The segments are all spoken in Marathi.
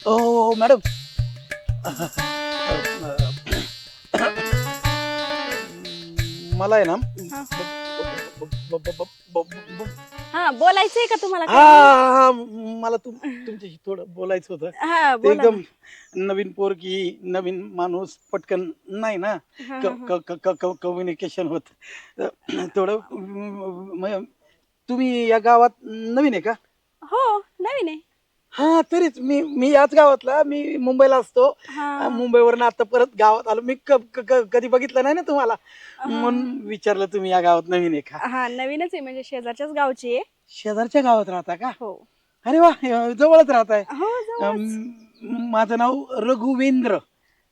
ओ मॅडम, मला आहे ना हा. ब- ब- ब- ब- ब- हा, बोलायचंय का तुम्हाला हा काही? हा, मला तुमच्याशी थोडं बोलायचं होतं. हा, ते बोला ना. एकदम नवीन पोरगी, नवीन माणूस, पटकन नाही ना हा, हा, हा. कम्युनिकेशन होत. थोडं तुम्ही या गावात नवीन आहे का? हो, नवीन आहे. हा, तरीच मी याच गावातला. मी मुंबईला असतो. हा, मुंबईवरून आता परत गावात आलो. मी कधी बघितलं नाही ना तुम्हाला, हा, म्हणून हा. विचारलं तुम्ही या गावात नवीन आहे का. हा, नवीनच आहे, म्हणजे शेजारच्याच गावची आहे. शेजारच्या गावात राहता का? हो. अरे वा, जवळच राहताय. हो, जवळच. माझं नाव रघुवेंद्र.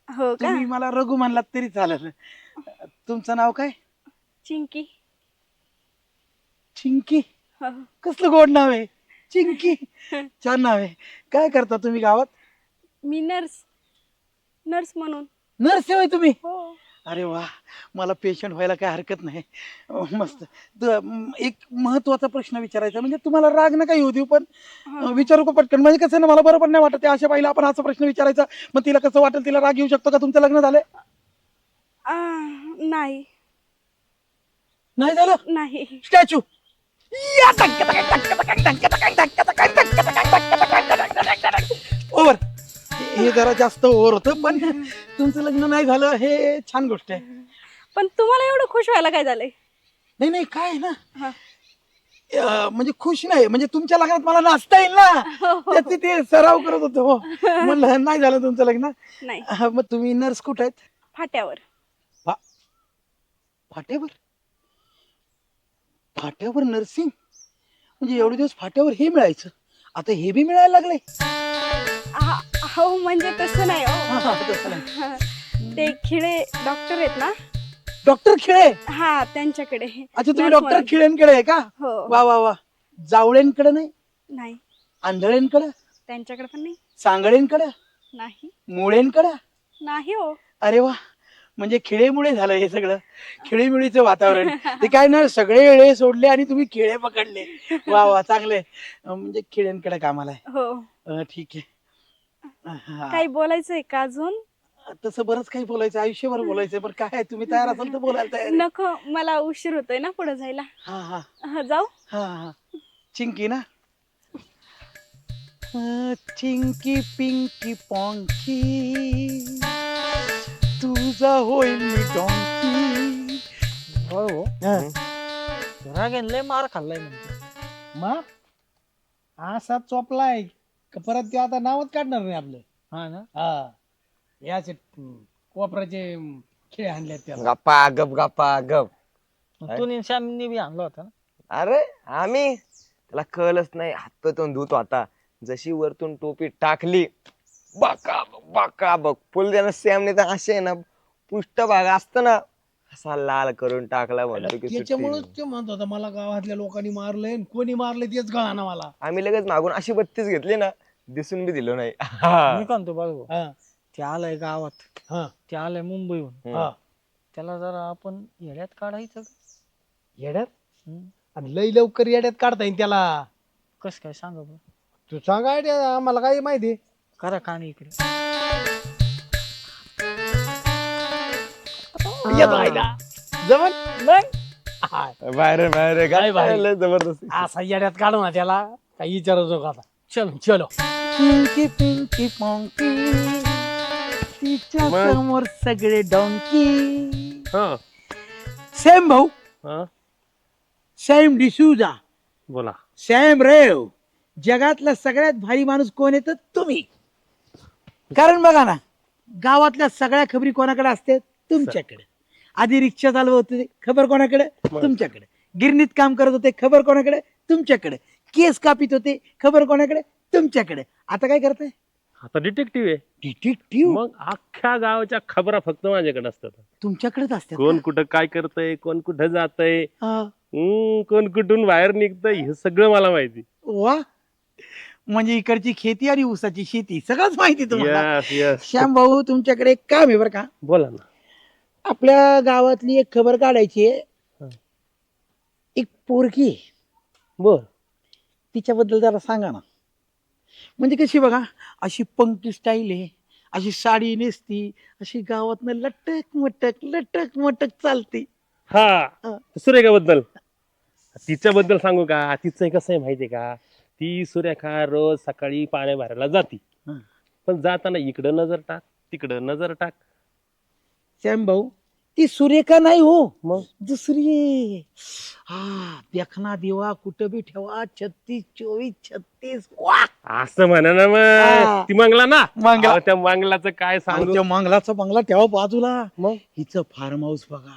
हो का? तुम्ही मला रघु म्हणलात तरी चालेल. तुमचं नाव काय? चिंकी. चिंकी. हो. कसलं गोड नाव आहे, चिंकी. छान नाव आहे. काय करता तुम्ही गावात? मी नर्स म्हणून. नर्स आहे तुम्ही? हो. अरे वा, मला पेशंट व्हायला काय हरकत नाही. मस्त. एक महत्वाचा प्रश्न विचारायचा, म्हणजे तुम्हाला राग नका येऊ देऊ, पण हा. विचारू का पटकन? म्हणजे कसं ना, मला बरोबर नाही वाटत आहे अशा बाईला आपण असा प्रश्न विचारायचा. मग तिला कसं वाटेल, तिला राग येऊ शकतो का? तुमचं लग्न झालंय? नाही. नाही झालं? नाही. स्टॅच्यू. ओव्हर. हे जरा जास्त ओव्हर होतं, पण तुमचं लग्न नाही झालं हे छान गोष्ट आहे. पण तुम्हाला एवढं खुश व्हायला काय झालंय? नाही नाही, काय आहे ना, हा. म्हणजे खुश नाही, म्हणजे तुमच्या लग्नात मला नाचता येईल ना, त्याचे ते सराव करत होतो. हो, म्हणलं नाही झालं तुमचं लग्न. नाही. मग तुम्ही नर्स कुठे आहेत? फाट्यावर. फाट्यावर? फाट्यावर नर्सिंग? म्हणजे एवढे दिवस फाट्यावर हे मिळायचं, आता हे बी मिळायला लागले? हो, म्हणजे तसं नाही हा, हो. हा, तसं नाही. ते खिळे डॉक्टर आहेत ना. डॉक्टर खिळे? हा, त्यांच्याकडे. अच्छा, तुम्ही nurse डॉक्टर म्हणून. खिळेंकडे आहे का? हो. वा वा वा. जावळेंकडे नाही? नाही, आंधळेंकडे? त्यांच्याकडे पण नाही. सांगळेंकडे? नाही. मुळेंकडे? नाही हो. अरे वा, म्हणजे खिळेमुळे झालं हे सगळं. खिळीमुळीचं वातावरण. ते काय ना, सगळे येळे सोडले आणि तुम्ही खिळे पकडले. वा वा, चांगले. म्हणजे खिळ्यांकडे कामाला आहे. हो. ठीक आहे. हा. काही बोलायचंय का अजून? तसं बरंच काही बोलायचं, आयुष्यभर बोलायचंय, पण काय तुम्ही तयार असाल तर बोलायला तयार आहे. नको, मला उशीर होतोय ना पुढे जायला. हा हा जाऊ. हा हा. चिंकी ना? चिंकी पिंकी पॉंकी, तुझा होईल मी डॉंकी. हो हो, हा. रागेन लय मार खाल्लाय म्हणते. मग असा चोपलाय का परत ते आता नावच काढणार नाही आपलं. हा ना. हा, याचे कोपराचे खेळ आणल्यात त्याला. गप्पा गप गप्पा गप. मग तू नि श्यामनी बी आणला होता ना. अरे आम्ही त्याला कळलंच नाही, हात तोंड धुत होता. जशी वरतून टोपी टाकली, बाका बाका बघ फुल त्यानं सॅमने तर असे आहे ना, पृष्ठभाग असत ना असा लाल करून टाकला. म्हणतो की त्याच्यामुळेच सुट्टी. ते म्हणत होता मला गावातल्या लोकांनी मारलंय आणि कोणी मारलंय तेच कळाना मला. आम्ही लगेच मागून अशी 32 घेतली ना, दिसून बी दिलो नाही. मी म्हणतो बघ, हा ते आलंय गावात, हा ते आलंय मुंबईहून, हा. त्याला जरा आपण येड्यात काढायचं का? येड्यात? हम्म. आणि लई लवकर येड्यात काढता येईल त्याला. कस काय सांगा बरं. तू सांगा आयडिया, आम्हाला काय माहिती. करा कान इकडे. येतो आयला जमन मग. हा, बाहेर बाहेर काय काय बाहेर? लय जबरदस्त. असा येड्यात काढू ना त्याला, काही विचारायचो का आता. चलो चलो. पिंकी पिंकी पॉंकी, तिच्या मग? समोर सगळे डॉंकी. हा सॅम भाऊ, हा, सॅम डिसूजा, बोला. सॅम रेव. जगातला सगळ्यात भारी माणूस कोण आहे तर तुम्ही. कारण बघा ना, गावातल्या सगळ्या खबरी कोणाकडे असते? तुमच्याकडे. आधी रिक्षा चालवत होते, खबर कोणाकडे? तुमच्याकडे. गिरणीत काम करत होते, खबर कोणाकडे? तुमच्याकडे. केस कापित होते, खबर कोणाकडे? तुमच्याकडे. आता काय करताय? आता डिटेक्टिव्ह आहे. डिटेक्टिव्ह मग अख्ख्या गावाच्या खबरा फक्त माझ्याकडे असतात. तुमच्याकडेच असतात कोण का? कुठं काय करतय, कोण कुठं जातय, हा. कोण कुठून बाहेर निघतंय, हे सगळं मला माहिती. वा, म्हणजे इकडची खेती आणि ऊसाची शेती सगळंच माहिती तुम्हाला. यस यस, श्याम भाऊ, तुमच्याकडे एक काम आहे बरं का. बोला ना. आपल्या गावातली एक खबर काढायची आहे. हा. एक पोरगी आहे, बर. तिच्याबद्दल जरा सांगा ना. म्हणजे कशी बघा, अशी पंक्ती स्टाईल आहे, अशी साडी नेसती, अशी गावातनं लटक मटक चालते. हा सुरेखाबद्दल, तिच्याबद्दल सांगू का? तिचं कसं आहे माहितीये का? ती सुरेखा रोज सकाळी पाण्या भरायला जाती, हं. पण जाताना इकडं नजर टाक तिकडं नजर टाक. श्याम भाऊ, ती सुरेखा नाही हो, मग दुसरी आहे. हा, देखना दिवा कुठं बी ठेवा, 36 24 36 वा. असं म्हणा ना, हा. मग ती मंगला ना. मंगला. अहो, त्या मंगलाचं काय सांगू. त्या मंगलाचा बंगला ठेवा बाजूला. मग हिचं फार्म हाऊस बघा,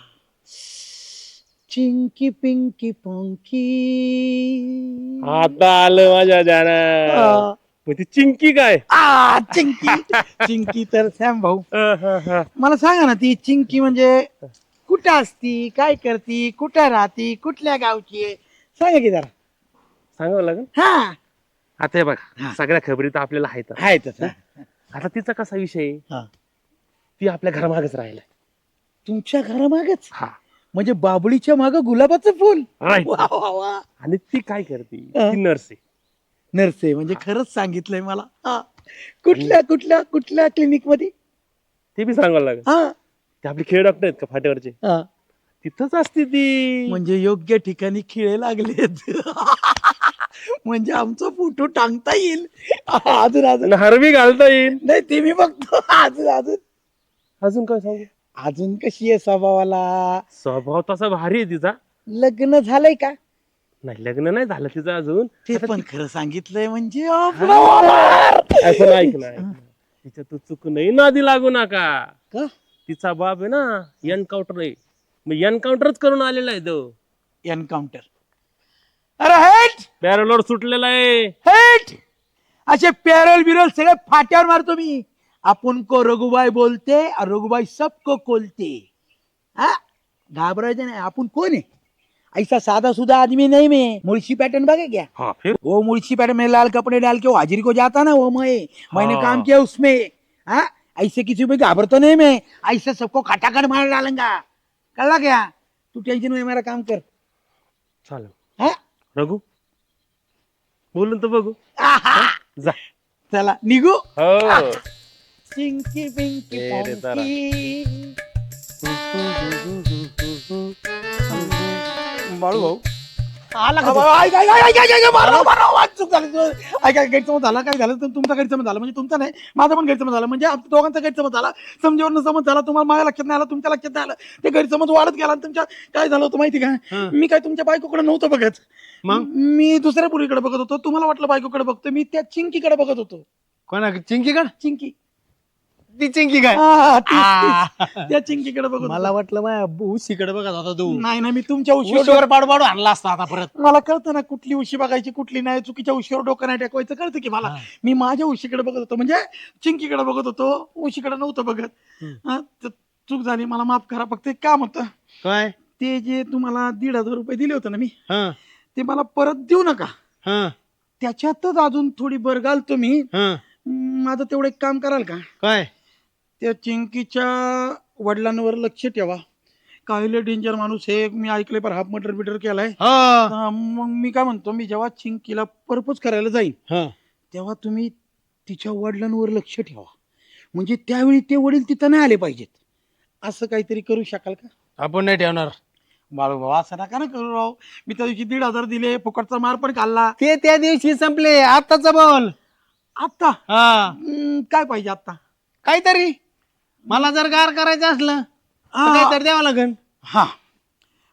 चिंकी पिंकी पंकी. आता आलं माझ्या ध्यानात. मग ती चिंकी काय? चिंकी. चिंकी तर श्याम भाऊ, हा. मला सांगा ना, ती चिंकी म्हणजे कुठं असती, काय करती, कुठं राहती, कुठल्या गावची आहे, सांगा की जरा. सांगावं लागेल. हा, आता हे बघा, हा. सगळ्या खबरी तर आपल्याला आहेत. आहे तसं. आता तिचा कसा विषय आहे? हा. ती आपल्या घरामागच राहिलाय. तुमच्या घरामागच? हा, म्हणजे बाबळीच्या माग गुलाबाचं फुल. Right. वा वा वा. आणि ती काय करते? हा. ती नर्स आहे. नर्से म्हणजे खरंच सांगितलंय मला. हा. कुठल्या क्लिनिक मध्ये? ते बी सांगावं लागेल. हा ते आपले खेळ डॉक्टर आहेत का फाट्यावरचे, हा. तिथंच असते ती. म्हणजे योग्य ठिकाणी खिळे लागलेत. म्हणजे आमचा फोटो टांगता येईल. अजून आणि हरवी घालता येईल. नाही, ते मी बघतो. अजून काय सांगू? अजून कशी आहे स्वभावाला? स्वभाव तसा भारी आहे तिचा. लग्न झालंय का? नाही, लग्न नाही झालं तिचं अजून. ते आता पण खरं सांगितलंय म्हणजे असं ऐक ना, तिच्या तू चुकूनही नादी लागू नका. का? तिचा बाप आहे ना एन्काउंटर आहे, मग एन्काउंटरच करून आलेला आहे तो. एन्काउंटर? अरे हेट पॅरोलवर सुटलेला आहे. हेट, असे पॅरोल बिरोल सगळे फाट्यावर मारतो मी. आपण को रघुबाई बोलते और रघुबाई सबको खोलते. हा, घाबरायचं नाही. आपण कोण आहे? ऐसा सादा सुधा आदमी नहीं मैं. मुळशी पैटर्न बगे क्या? हा, फिर वो मुळशी पैटर्न में लाल कपड़े डाल के वो हाजिरी को जाता ना, वो मैंने हाँ। काम किया उसमें. हाँ, ऐसे किसी पे घाबरता नहीं मैं. ऐसे सबको खटाखट मार डालूंगा. कळला क्या? तू टेंशन में मेरा काम कर. चालेल. हाँ? रघु बोलून तर बघू. आहा. जा. चला निघू. हो. चिंकी पिंकी ए रे तारा. पंकी. बाळू भाऊ आला का चूक झाली. ऐका, गैरसमज झाला. काय झालं तर तुमचा गैरसमज झाला, म्हणजे तुमचा नाही, माझा पण गैरसमज झाला. म्हणजे आमच्या दोघांचा गैरसमज झाला. समजेवर समज झाला. तुम्हाला माझ्या लक्षात नाही आला, तुमच्या लक्षात नाही आलं. ते गैरसमज वाढत गेला. आणि तुमच्या काय झालं होतं माहिती का? मी काय तुमच्या बायकोकडे नव्हतं बघत. मग? मी दुसऱ्या पुरीकडे बघत होतो. तुम्हाला वाटलं बायकोकडे बघतो, मी त्या चिंकीकडे बघत होतो. कोणा चिंकीकड? चिंकी. ती चिंकी काय? हा, तीच. त्या चिंकीकडे बघत मला होतो. वाटलं माझ्या उशीकडे बघत होता तू. नाही ना, मी तुमच्या उशीवर उशीवर पाडू पाडू आणला असता आता परत. मला कळतं ना कुठली उशी बघायची कुठली नाही. चुकीच्या उशीवर डोकं नाही टाकवायचं कळतं की मला. मी माझ्या उशीकडे बघत होतो, म्हणजे चिंकीकडे बघत होतो, उशीकडे नव्हतं बघत. हा, तर चूक झाली, मला माफ करा. फक्त एक काम होतं, काय? ते जे तुम्हाला 1,500 रुपये दिले होते ना मी, हा ते मला परत देऊ नका. हा त्याच्यातच अजून थोडी भर घालतो मी. हा. माझं तेवढं एक काम कराल का? काय? त्या चिंकीच्या वडिलांवर लक्ष ठेवा. काही डेंजर माणूस हे मी ऐकलंय, पण हाफ मर्डर बिटर केलाय. हा मग मी काय म्हणतो, मी जेव्हा चिंकीला प्रपोज करायला जाईन हा. तेव्हा तुम्ही तिच्या वडिलांवर लक्ष ठेवा. म्हणजे त्यावेळी ते वडील तिथं नाही आले पाहिजेत. असं काहीतरी करू शकाल का? आपण नाही ठेवणार. बाळू भाऊ, असं नका ना करू राव. मी त्या दिवशी 1,500 दिले, फुकटचा मार पण खाल्ला. ते त्या दिवशी संपले. आताच बोल. आता हा, काय पाहिजे आता? काहीतरी मला जर गार करायचं असलं तर काहीतरी द्यावं लागेल. हा,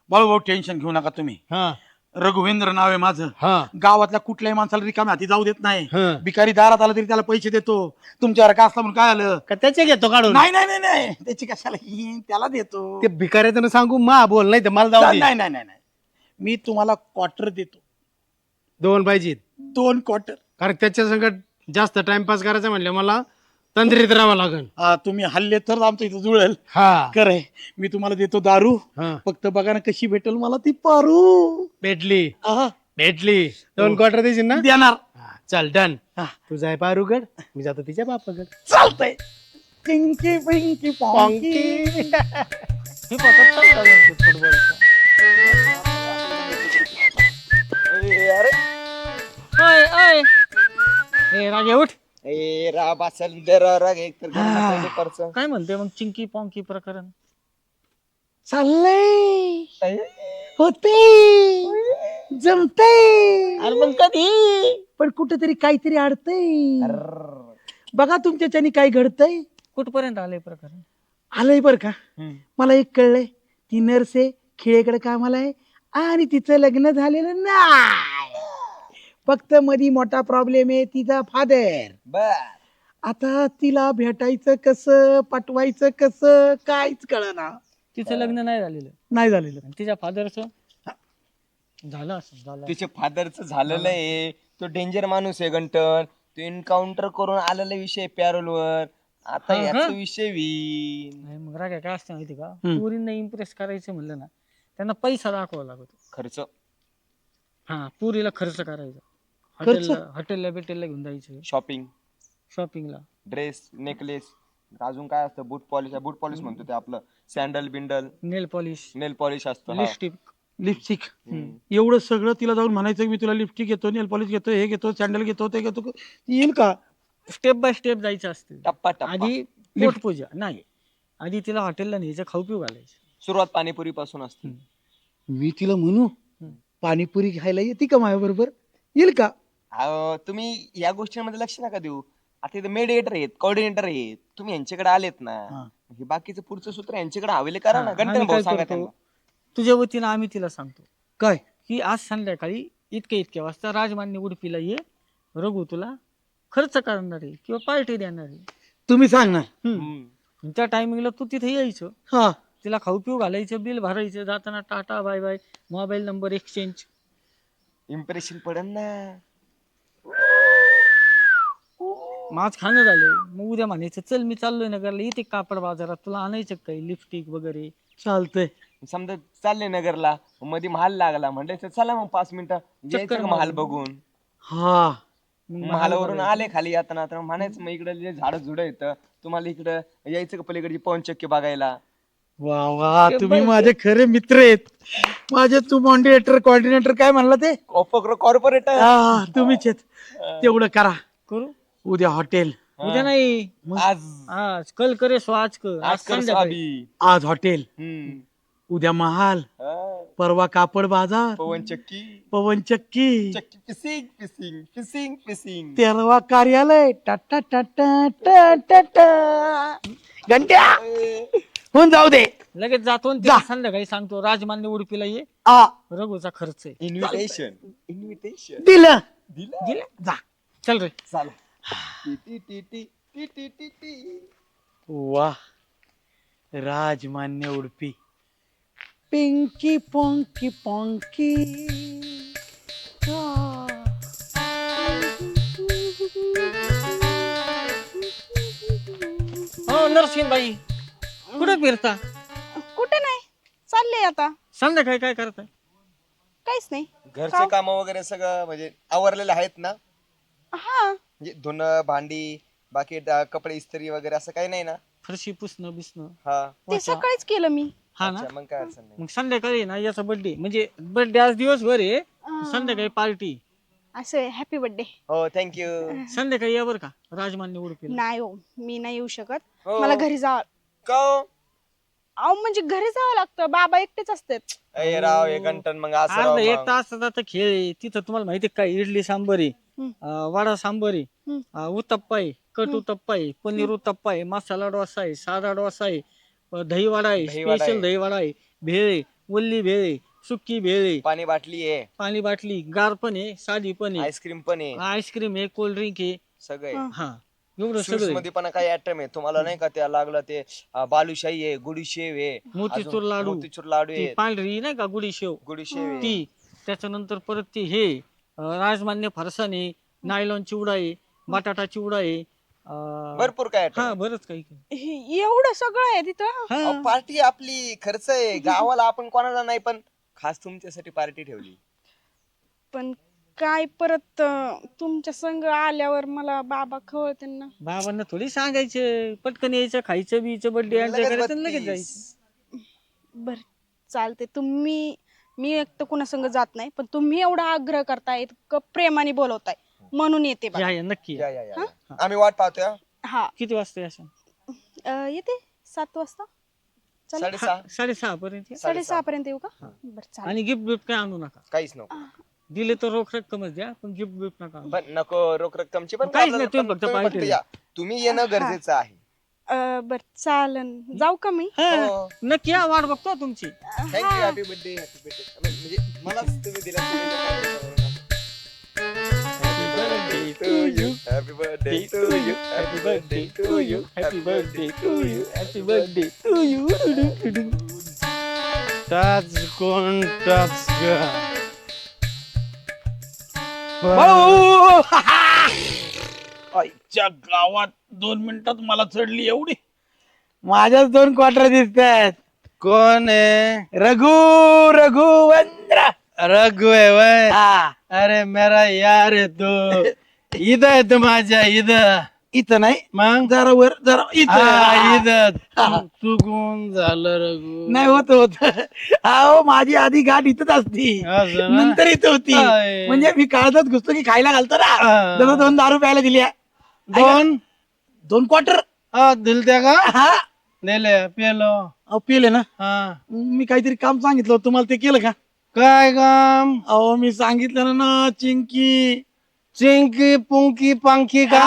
बाळू भाऊ टेन्शन घेऊ नका तुम्ही. हा रघुवेंद्र नाव आहे माझं. हा गावातल्या कुठल्याही माणसाला रिकाम्या हाती जाऊ देत नाही. हा. भिकारी दारात आला तरी त्याला पैसे देतो. तुमच्यावर का असला म्हणून काय आलं? का त्याचे घेतो काढून? नाही नाही नाही नाही, त्याची कशाला ही, त्याला देतो. ते भिकाऱ्याचं सांगू मा बोल, नाही तर मला जाऊ दे. नाही नाही नाही नाही, मी तुम्हाला क्वार्टर देतो. 2 पाहिजेत. 2 क्वार्टर. कारण त्याच्या संकट जास्त टाइमपास करायचं म्हणलं मला तंद्रीत राहावं लागेल. तुम्ही हल्ले तर आमचं इथं जुळेल. हा खरंय, मी तुम्हाला देतो दारू. हा. फक्त बघा ना कशी भेटेल मला ती पारू. भेटली आहा, भेटली. 2 क्वार्टर देशील ना? देणार. हा, चल डन. हा. तू जाय पारूगड, मी जातो तिच्या बापागड. चालतंय. चिंकी पिंकी पॉंकी. हे पटत चालतं फुटबॉलचं. अरे ओय ओय ए रागे उठ. ए राब असेल दर राग एक तर घरात दुपारचं. काय म्हणते मग चिंकी पॉंकी प्रकरण? चाललंय होते जमतय अरे मग कधी? पण कुठेतरी काहीतरी अडतंय. बघा तुमच्याच्यानी काय घडतंय. कुठपर्यंत आले प्रकरण? आलंय बर का. मला एक कळलंय, ती नर्स आहे, खिळेकडे कामाला आहे आणि तिचं लग्न झालेलं नाही. फक्त मधी मोठा प्रॉब्लेम आहे तिचा फादर. बर आता तिला भेटायचं कसं, पटवायचं कसं, काहीच कळना. तिचं लग्न नाही झालेलं नाही झालेलं. आणि तिच्या फादरचं झालं असं झालं. तुझ्या फादरचं झालेलं आहे. तो डेंजर माणूस आहे गंटन. तो एन्काउंटर करून आलेला विषय पॅरोलवर. आता हा, याचा हा. विषय होईल. नाही मग राग काय असतं माहिती का, हम्म. पुरींना इम्प्रेस करायचं म्हणलं ना, त्यांना पैसा दाखवावा लागतो. खर्च हा, पुरीला खर्च करायचा. खर्च? हॉटेलला बिटेलला घेऊन जायचं, शॉपिंग, शॉपिंगला. ड्रेस, नेकलेस, अजून काय असतं, बूट पॉलिश म्हणतो ते आपलं, सॅन्डल बिंडल, नेल पॉलिश, नेल पॉलिश असतं. हा. लिपस्टिक. लिपस्टिक हम्म. एवढं सगळं तिला जाऊन म्हणायचं की मी तुला लिपस्टिक घेतो, नेल पॉलिश घेतो, हे घेतो, सॅन्डल घेतो, ते घेतो. ती येईल का? स्टेप बाय स्टेप जायचं असतं. टप्पा टप्पा. आधी पोटपूजा नाही, आधी तिला हॉटेलला न्यायचं, खाऊ पिऊ घालायचं. सुरुवात पाणीपुरी पासून असते. मी तिला म्हणू पाणीपुरी खायला येते का माझ्या बरोबर? येईल का? अहो, तुम्ही या गोष्टींमध्ये लक्ष नका देऊ. आता इथे मेडिएटर आहेत, कोऑर्डिनेटर आहेत, तुम्ही यांच्याकडे आलेत ना. हा. हे बाकीचं पुढचं सूत्र यांच्याकडे हवेले करा ना. हा, गंटन आम्ही भाऊ काय सांगा करतो, त्यांना. तुझ्या वतीनं आम्ही तिला सांगतो काय? की आज संध्याकाळी इतक्या वाजता राजमान्य उडपीला ये, रघु तुला खर्च करणार आहे किंवा पार्टी देणार आहे. तुम्ही सांगणार. हम्म. त्या टायमिंगला तू तिथे यायचं, हा, तिला खाऊ पिऊ घालायचं, बिल भरायचं, जाताना tata bye bye, mobile number exchange. Impression पडन ना. माझ खाणं झालं, मग उद्या म्हणायचं चल मी चाललोय नगरला, येते कापड बाजारात, तुला आणायचं काही लिपस्टिक वगैरे. चालतंय. समजा चालले नगरला, मध्ये महाल लागला, म्हणायचं चला मग 5 मिनिटं जायचं का महाल बघून. हा, मग महालावरून आले खाली येताना तर म्हणायचं मग इकडे जे झाडं झुडं येतं, तुम्हाला इकडं यायचं का पलीकडची पवनचक्की बघायला. वा वा, तुम्ही माझे खरे मित्र आहेत. माझे तू मॉन्डिएटर कोऑर्डिनेटर काय म्हणला ते? कॉर्पोरेटर. हा, तुम्हीच आहेत. तेवढं करा. करू उद्या हॉटेल, उद्या नाही, आज आज कल करे सो आज कर, आज कर संध्याकाळी. स्वाबी. आज हॉटेल, हम्म. उद्या महाल, हा. परवा कापड बाजार, पवनचक्की, चक्की, चक्की फिसिंग फिसिंग फिसिंग फिसिंग. तेरवा कार्यालय, टाटा टाटा टाटा. घंट्या होऊन जाऊ दे. लगेच जातो आणि जा. तिला संध्याकाळी सांगतो राजमान्य उडपीला ये, आ, रघुचा खर्च आहे. इन्व्हिटेशन दिलं. दिलं. दिले, जा. चल रे. चालेल. T T T T T T T T. वा, राजमान्य उडपी, पिंकी पोंकी पोंकी. हो नरसिंह बाई, कुठे फिरता? कुठे नाही, चालले आता. संध्याकाळी काय करताय? काहीच नाही. घरचे काम वगैरे सगळं म्हणजे आवरलेले आहेत ना. हा, म्हणजे धुणं भांडी बाकी कपडे इस्त्री वगैरे असं काही नाही ना. फरशी पुसणं बिसणं. हा. ते सकाळीच केलं मी. हा ना. अच्छा, मग काय अडचण नाही. मग संध्याकाळी ना याचा बर्थडे, म्हणजे बर्थडे आज दिवसभर आहे, संध्याकाळी पार्टी. असं हॅपी बर्थडे. हो थँक्यू. संध्याकाळी या बरं का राजमान्य उडपीला. नाही हो, मी नाही येऊ शकत. हो. मला घरी जावं. का अहो म्हणजे घरी जावं लागतं, बाबा एकटेच असतात. अय राव हे घंटन मग असं राव अर्धा एक मग. तास आता खेळ आहे तिथं. तुम्हाला माहिती आहे काय, इडली सांबर आहे, वडा सांबर आहे, उत्तप्पा आहे, कट उत्तप्पा आहे, पनीर उत्तप्पा आहे, मसाला डोसा आहे, साधा डोसा आहे, दही वडा आहे, दही वडा स्पेशल आहे. दही वडा आहे, भेळ आहे, वल्ली भेळ आहे, सुक्की भेळ आहे, पाणी बाटली आहे, पाणी बाटली, गार पण आहे, साधी पण आहे, आईस्क्रीम पण आहे, आईस्क्रीम आहे, कोल्ड ड्रिंक आहे. सगळे. हा, एवढं स्वीट्स सगळं मध्ये पण काही आयटम आहे तुम्हाला नाही का. त्या लागलं ते बालुशाही आहे, गुडीशेव आहे, मोतीचूर अजून लाडू, मोतीचूर लाडू ती आहे, पांढरी नाही का गुडी शेव गुडीशेव आहे. ती, त्याच्यानंतर परत ते हे राजमान्य फरसाणे, नायलॉन चिवडा आहे, बटाटा चिवडा आहे, भरपूर काय item हा आहे. बरंच काही काही. एवढं सगळं आहे तिथं. हा. पार्टी आपली खर्च आहे गावाला, आपण कोणाला नाही पण खास तुमच्यासाठी पार्टी ठेवली. पण काय परत तुमच्या संग आल्यावर मला बाबा खवळते ना. बाबांना थोडी सांगायचं, पटकन यायचं, खायचं बीचं, बर्थडे एन्जॉय लगेच करायचं आणि लगेच 32. जायचं. बर चालते. मी एक तर कुणा संग जात नाही, पण तुम्ही एवढा आग्रह करताय, इतकं प्रेमाने बोलवताय, म्हणून येते बघा. या नक्की या. या. आम्ही वाट पाहतोय हा. हा किती वाजता यायचं? येते 7 वाजता चालेल. 6:30 6:30 पर्यंत या. 6:30 पर्यंत येऊ का? बरं चालेल. आणि गिफ्ट बिफ्ट काय आणू नका. काहीच नको. दिले तर रोख रक्कमच द्या, पण गिफ्ट बिफ्ट नका आणू. पण नको रोख रक्कमची पण काहीच काय नाही, तुम्ही फक्त तुम्ही पार्टी या. तुम्ही येणं गरजेचं आहे. बरं चालन. जाऊ का मी? हा, हो. नक्की या, वाट बघतो तुमची. Thank you. Happy birthday. Happy birthday. म्हणजे मलाच तुम्ही दिला. Happy birthday to you. Happy birthday to you. Happy birthday to you. Happy birthday to you. टाच कोण टाच भाऊ आईच्या गावात 2 मिनिटात मला चढली एवढी. माझ्याच 2 क्वार्टर दिसतात. कोण आहे? रघुवंद्र. रघु है वय. हा अरे मेरा यार है तू. इथं आहे तू माझ्या इथं. इथं नाही, मग जरा वर जरा हा, इथं. इथं चुकून झालं रघु. नाही होत अहो माझी आधी गाठ इथंच असती, असं ना? नंतर इथं होती. आहे. म्हणजे मी काळजात घुसतो की खायला घालतो ना, हा. जसं 2 दारू प्यायला दिली. 2 क्वार्टर. हा दिलत्या का? हा दिले पेलो. अहो पिले ना. हा मी काहीतरी काम सांगितलं होतं, तुम्हाला ते केलं का? काय काम? अहो मी सांगितलं ना, चिंकी चिंकी पुंकी पंखी का?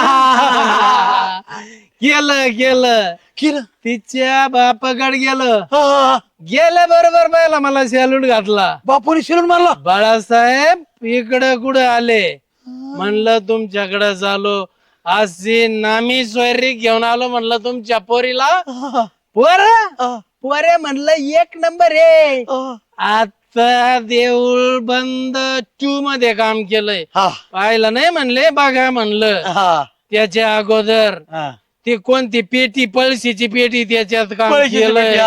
केलं केलं. केलं. तिच्या बापाकडे गेलं. हा. गेल्या बरोबर बायला मला सॅल्यूट घातला. बापूने शिरून मारला. बाळासाहेब इकडे कुठे आले? म्हणलं तुमच्याकडे चालू. अशी नामी सोयरी घेऊन आलो म्हणलं तुमच्या पोरीला. पोरे म्हणलं 1 नंबर आहे. आता देऊळ बंद 2 मध्ये काम केलंय. पाहिलं नाही म्हणले, बघा म्हणलं. त्याच्या अगोदर ती कोणती पेटी, पळशीची पेटी त्याच्यात काम केलंय.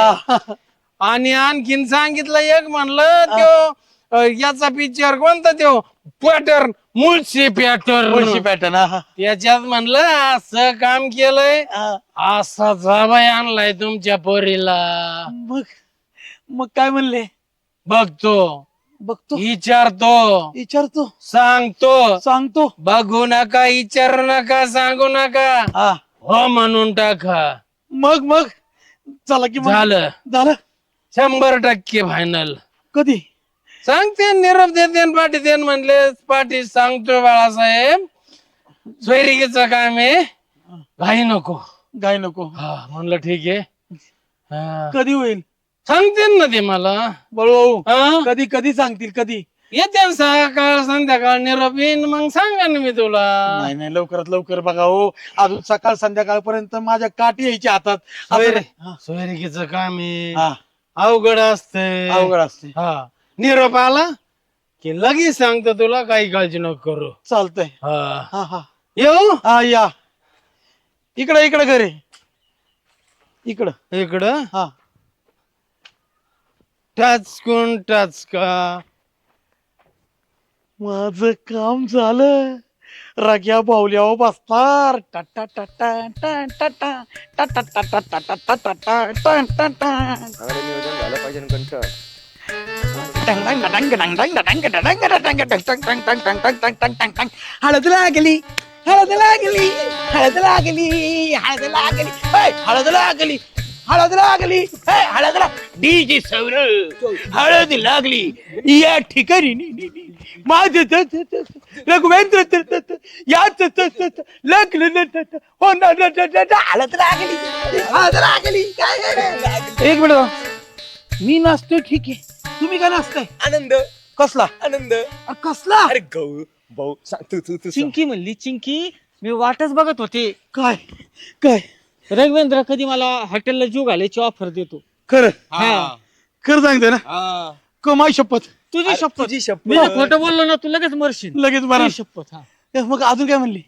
आणि आणखीन सांगितलं एक म्हणलं त्यो याचा पिक्चर कोणता त्यो पॅटर्न मुळशी पॅटर्न त्याच्यात म्हणलं असं काम केलंय. असा जाबाई आणलाय तुमच्या पोरीला. मग काय म्हणले? बघतो बघतो, विचारतो सांगतो. बघू नका, विचारू नका, सांगू नका. हो म्हणून टाका. मग चला की. झालं 100% फायनल. कधी सांगते, निरोप देते, पाठी देन म्हणले. पाठी सांगतो बाळासाहेब, सोयरिकेचं काम आहे, घाई नको. हा म्हणलं ठीक आहे. हा. कधी होईल? सांगते ना ते मला. बळू हा? कधी सांगतील? कधी येते सकाळ संध्याकाळ निरोप येईन, मग सांगा ना मी तुला. नाही लवकरात लवकर बघा हो. अजून सकाळ संध्याकाळपर्यंत माझ्या काठी यायची हातात. सोयरिकेचं काम आहे, हा, अवघड असतंय. अवघड असते. हा, निरोप आला की लगेच सांगतो तुला, काही काळजी नको करू. चालतंय. हा, हा येऊ. हा या इकडं घरी इकडं. हा. टच का? माझं काम झालं. रग्या बावल्यावर बसणार. चांगलं नियोजन झालं पाहिजे ना कंठ. हळद लागली, हळद लागली, हळद लागली, हळद लागली, हळद लागली, हळद लागली, हळद डीजे सौर हळद लागली या ठिकाणी. माझ रघुवेंद्र याच लागलं. हळद लागली, हळद लागली. एक मिनिट, मी नाचतोय ठीक आहे, तुम्ही काय नाचताय? आनंद कसला आनंद. कसला? अरे गहू भाऊ सांग तू सांग. चिंकी म्हणली, चिंकी मी वाटच बघत होते. काय काय रघुवेंद्र कधी मला हॉटेलला जीव घालायची ऑफर देतो. खरं हा, खरं सांगते ना. कमाई शपथ. तुझी शपथ. तुझी शपथ. मी खोटं बोललो ना, तू लगेच मरशील. लगेच बरा. तुझी शपथ. हा. मग अजून काय म्हणली?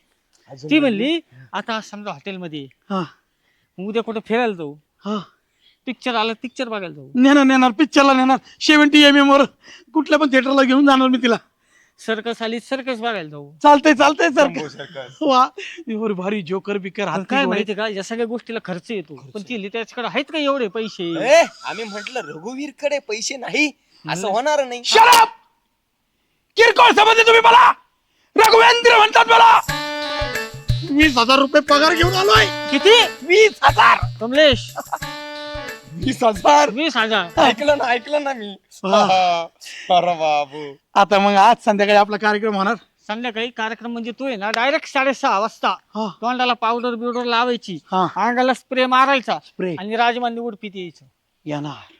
ती म्हणली आता समजा हॉटेलमध्ये हा उद्या कुठं फिरायला जाऊ, हा पिक्चर आला, पिक्चर बघायला जाऊ. नेणार पिक्चरला नेणार. 70 mm वर कुठल्या पण थिएटरला घेऊन जाणार मी तिला. सर्कस आली, सर्कस बघायला जाऊ. चालतंय सर. वा एवढी भारी जोकर बिकर पण हात काय माहिती का, या सगळ्या गोष्टीला खर्च येतो. पण ती त्याच्याकडे आहेत का एवढे पैसे? आम्ही म्हंटल रघुवीर कडे पैसे नाही, असं होणार नाही. शराब किरकोळ समजले तुम्ही मला. रघुवेंद्र म्हणतात मला. 20,000 रुपये पगार घेऊन आलोय. किती? 20,000. कमलेश 20,000. 20,000. ऐकलं ना मी. अरे बाबू. आता मग आज संध्याकाळी आपला कार्यक्रम होणार. संध्याकाळी कार्यक्रम म्हणजे तू आहे ना डायरेक्ट 6:30 वाजता हा. तोंडाला पावडर बिवडर लावायची, हा. अंगाला स्प्रे मारायचा स्प्रे. आणि राजमान्य उडपीत यायचं. येणार.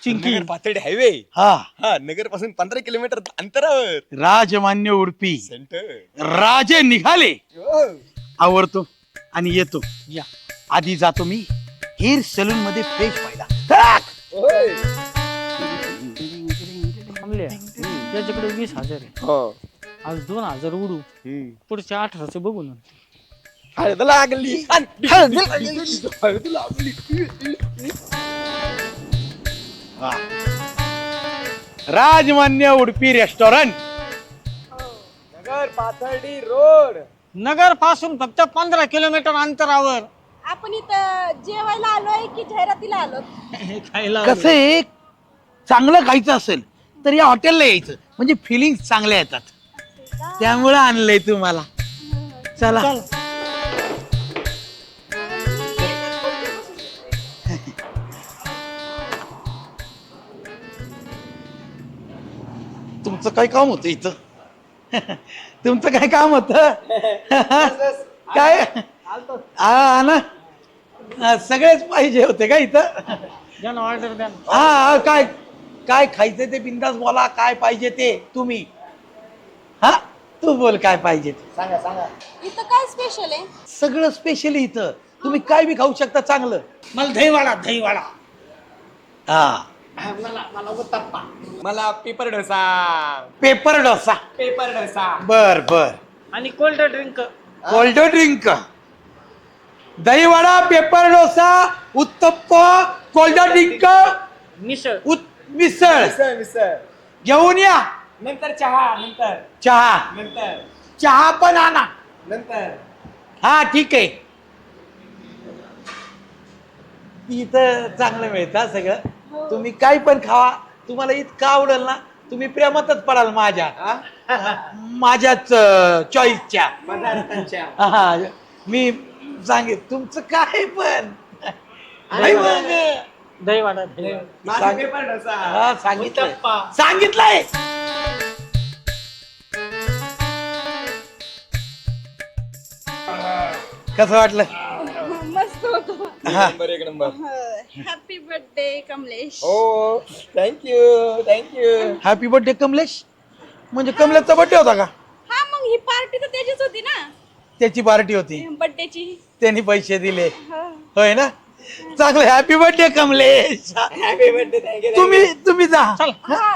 चिंकी. नगर पाथर्डी हायवे. हा. नगर पासून 15 किलोमीटर अंतरावर राजमान्य उडपी. सेंटर. राजे निघाले. आवडतो आणि येतो. या. आधी जातो मी हेअर सलून मध्ये फ्रेश व्हायला. थांबले. त्याच्याकडे 20,000 आहे. आज 2,000 उडू, पुढच्या 18चं बघू ना. हळद लागली. हळद लागली. राजमान्य उडपी रेस्टॉरंट. नगर पाथर्डी रोड. नगर पासून फक्त 15 किलोमीटर अंतरावर. आपण इथं जेवायला आलोय की जाहिरातीला आलो? हे खायला कसं आहे, चांगलं खायचं असेल तर या हॉटेलला यायचं, म्हणजे फिलिंग चांगल्या येतात. त्यामुळं आणलंय तुम्हाला. चला. चल. तुमचं काय काम होतं इथं? तुमचं काय काम होत? काय हा ना, सगळेच पाहिजे होते का इथं? द्या ना ऑर्डर द्या ना. हा. काय काय खायचं ते बिंदास बोला. काय पाहिजे ते तुम्ही. हा, तू बोल काय पाहिजे ते. इथं काय स्पेशल आहे? सगळं स्पेशल इथं. तुम्ही काय बी खाऊ शकता चांगलं. मला दहीवाडा दहीवाडा. हा. मला paper dosa. Paper dosa. Paper dosa. बर बर. आणि cold drink. Cold drink. Dahivada, paper dosa, uttappa, cold drink, misal. Misal misal. घेऊन या. नंतर चहा. नंतर. चहा. नंतर. चहा पण आणा. नंतर. हा ठीक आहे. इथं चांगलं मिळतं सगळं. तुम्ही काही पण खावा. तुम्हाला इतकं आवडेल ना, तुम्ही प्रेमातच पडाल माझ्याच चॉईसच्या पदार्थांच्या. हा. मी सांगित तुमचं काय पण आहे मग. दहीवाडा. माझा पेपर डोसा. हा, सांगितलंय उत्तप्पा. सांगितलंय. कसं वाटलं? मस्त होतो. एक नंबर. Happy birthday Kamlesh. हो. Thank you. Thank you. Happy birthday Kamlesh. म्हणजे कमलेशचा बर्थडे होता का? हा, मग ही पार्टी तर त्याचीच होती ना, त्याची पार्टी होती. बर्थडेची. त्यांनी पैसे दिले. होय ना. चांगलं. Happy birthday Kamlesh. Happy birthday. Thank you. तुम्ही जा. चल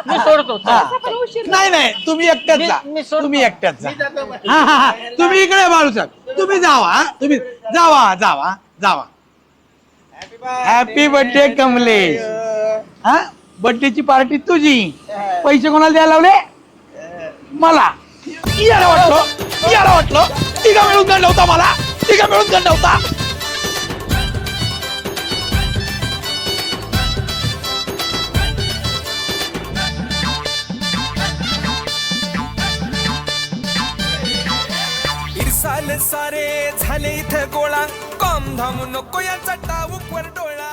मी सोडतो. हा. पण उशीर. नाही तुम्ही एकट्याच जा. मी सोडतो. तुम्ही एकट्याच जा. हा. तुम्ही इकडे बाळूसाहेब तुम्ही जावा. तुम्ही जावा. Happy birthday Kamlesh. हा, बर्थडेची पार्टी तुझी. पैसे कोणाला द्यायला लावले? मला. याला वाटलं तिघा मिळून गंडवता मला. तिघा मिळून गंडवता. इरसाल सारे झाले इथे गोळा. कॉम धाम नको याचा टाऊक वर डोळा.